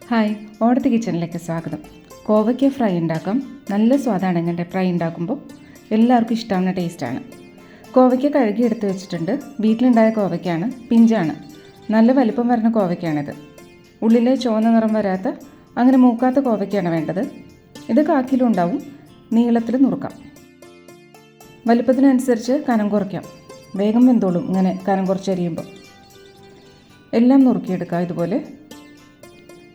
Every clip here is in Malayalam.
ഹായ്, ഓടത്തി കിച്ചണിലേക്ക് സ്വാഗതം. കോവയ്ക്ക ഫ്രൈ ഉണ്ടാക്കാം. നല്ല സ്വാദാണ് ഇങ്ങനെ ഫ്രൈ ഉണ്ടാക്കുമ്പോൾ. എല്ലാവർക്കും ഇഷ്ടമാവുന്ന ടേസ്റ്റാണ്. കോവയ്ക്ക കഴുകി എടുത്ത് വെച്ചിട്ടുണ്ട്. വീട്ടിലുണ്ടായ കോവയ്ക്കാണ്, പിഞ്ചാണ്. നല്ല വലിപ്പം വരുന്ന കോവയ്ക്കാണിത്. ഉള്ളിലെ ചുവന്ന നിറം വരാത്ത, അങ്ങനെ മൂക്കാത്ത കോവയ്ക്കാണ് വേണ്ടത്. ഇത് 1/4 കിലോ ഉണ്ടാവും. നീളത്തിൽ നുറുക്കാം. വലിപ്പത്തിനനുസരിച്ച് കനം കുറയ്ക്കാം. വേഗം വെന്തോളും ഇങ്ങനെ കനം കുറച്ചരിയുമ്പോൾ. എല്ലാം നുറുക്കിയെടുക്കാം ഇതുപോലെ.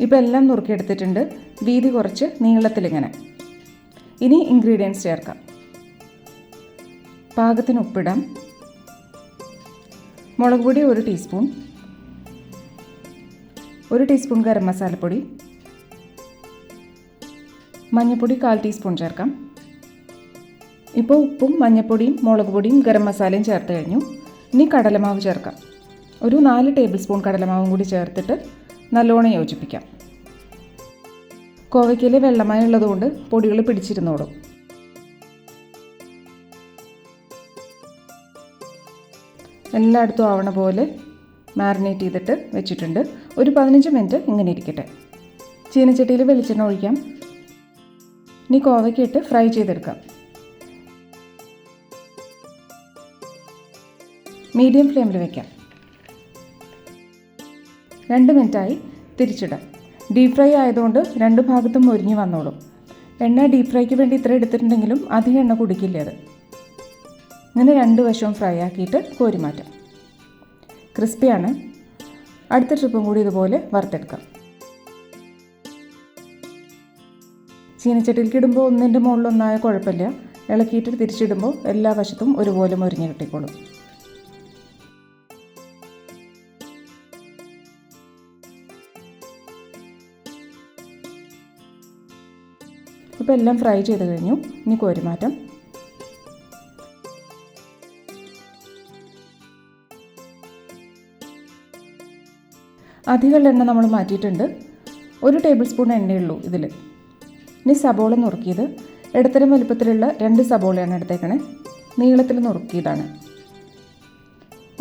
ഇപ്പോൾ എല്ലാം നുറുക്കിയെടുത്തിട്ടുണ്ട്. വീതി കുറച്ച് നീളത്തിലിങ്ങനെ. ഇനി ഇൻഗ്രീഡിയൻസ് ചേർക്കാം. പാകത്തിന് ഉപ്പിടാം. മുളക് പൊടി 1 ടീസ്പൂൺ, 1 ടീസ്പൂൺ ഗരം മസാലപ്പൊടി, മഞ്ഞൾപ്പൊടി 1/4 ടീസ്പൂൺ ചേർക്കാം. ഇപ്പോൾ ഉപ്പും മഞ്ഞൾപ്പൊടിയും മുളക് പൊടിയും ഗരം മസാലയും ചേർത്ത് കഴിഞ്ഞു. ഇനി കടലമാവ് ചേർക്കാം. ഒരു 4 ടേബിൾ സ്പൂൺ കടലമാവും കൂടി ചേർത്തിട്ട് നല്ലോണം യോജിപ്പിക്കാം. കോവയ്ക്കയിൽ വെള്ളമായി ഉള്ളതുകൊണ്ട് പൊടികൾ പിടിച്ചിരുന്നോളും. എല്ലായിടത്തും ആവണ പോലെ മാരിനേറ്റ് ചെയ്തിട്ട് വെച്ചിട്ടുണ്ട്. ഒരു 15 മിനിറ്റ് ഇങ്ങനെ ഇരിക്കട്ടെ. ചീനച്ചട്ടിയിൽ വെളിച്ചെണ്ണ ഒഴിക്കാം. ഇനി കോവയ്ക്ക ഇട്ട് ഫ്രൈ ചെയ്തെടുക്കാം. മീഡിയം ഫ്ലെയിമിൽ വയ്ക്കാം. 2 മിനിറ്റായി. തിരിച്ചിടാം. ഡീപ് ഫ്രൈ ആയതുകൊണ്ട് 2 ഭാഗത്തും മൊരിഞ്ഞ് വന്നോളും. എണ്ണ ഡീപ് ഫ്രൈക്ക് വേണ്ടി ഇത്ര എടുത്തിട്ടുണ്ടെങ്കിലും അധികം എണ്ണ കുടിക്കില്ല അത്. ഇങ്ങനെ 2 വശവും ഫ്രൈ ആക്കിയിട്ട് കോരി മാറ്റാം. ക്രിസ്പിയാണ്. അടുത്ത ട്രിപ്പും കൂടി ഇതുപോലെ വറുത്തെടുക്കാം. ചീനച്ചട്ടിയിലേക്ക് ഇടുമ്പോൾ ഒന്നിൻ്റെ മുകളിലൊന്നായ കുഴപ്പമില്ല. ഇളക്കിയിട്ട് തിരിച്ചിടുമ്പോൾ എല്ലാ വശത്തും ഒരുപോലെ മൊരിഞ്ഞ് കിട്ടിക്കോളും. ഇപ്പോൾ എല്ലാം ഫ്രൈ ചെയ്ത് കഴിഞ്ഞു. ഇനി കോരി മാറ്റാം. അധികം എണ്ണ നമ്മൾ മാറ്റിയിട്ടുണ്ട്. 1 ടേബിൾ സ്പൂൺ എണ്ണയുള്ളൂ ഇതിൽ. ഇനി സബോള നുറുക്കിയത്. ഇടത്തരം വലുപ്പത്തിലുള്ള 2 സബോളയാണ് എടുത്തേക്കണേ. നീളത്തിൽ നുറുക്കിയതാണ്.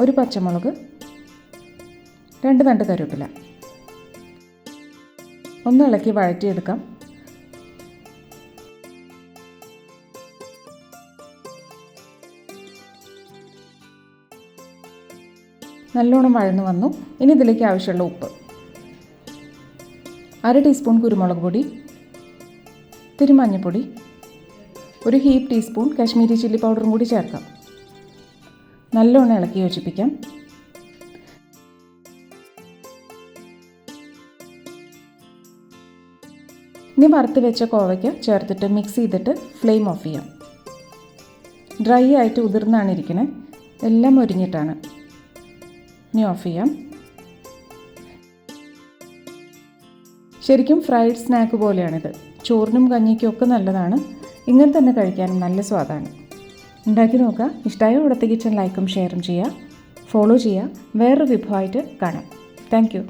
1 പച്ചമുളക്, 2 തണ്ട് കറിവേപ്പില. ഒന്ന് ഇളക്കി വഴറ്റിയെടുക്കാം. നല്ലോണം വഴന്നു വന്നു. ഇനി ഇതിലേക്ക് ആവശ്യമുള്ള ഉപ്പ്. 1/2 ടീസ്പൂൺ കുരുമുളക് പൊടി, ഇത്തിരി മഞ്ഞൾപ്പൊടി, 1 ഹീപ്പ് ടീസ്പൂൺ കാശ്മീരി ചില്ലി പൗഡറും കൂടി ചേർക്കാം. നല്ലോണം ഇളക്കി യോജിപ്പിക്കാം. ഇനി വറുത്ത് വെച്ച കോവയ്ക്ക ചേർത്തിട്ട് മിക്സ് ചെയ്തിട്ട് ഫ്ലെയിം ഓഫ് ചെയ്യാം. ഡ്രൈ ആയിട്ട് ഉതിർന്നാണ് ഇരിക്കണേ. എല്ലാം മൊരിഞ്ഞിട്ടാണ്. ഇനി ഓഫ് ചെയ്യാം. ശരിക്കും ഫ്രൈഡ് സ്നാക്ക് പോലെയാണിത്. ചോറിനും കഞ്ഞിക്കും ഒക്കെ നല്ലതാണ്. ഇങ്ങനെ തന്നെ കഴിക്കാനും നല്ല സ്വാദാണ്. ഉണ്ടാക്കി നോക്കുക. ഇഷ്ടമായ ഇവിടുത്തെ കിച്ചൺ ലൈക്കും ഷെയറും ചെയ്യുക. ഫോളോ ചെയ്യുക. വേറൊരു വിഭവമായിട്ട് കാണാം. Thank you.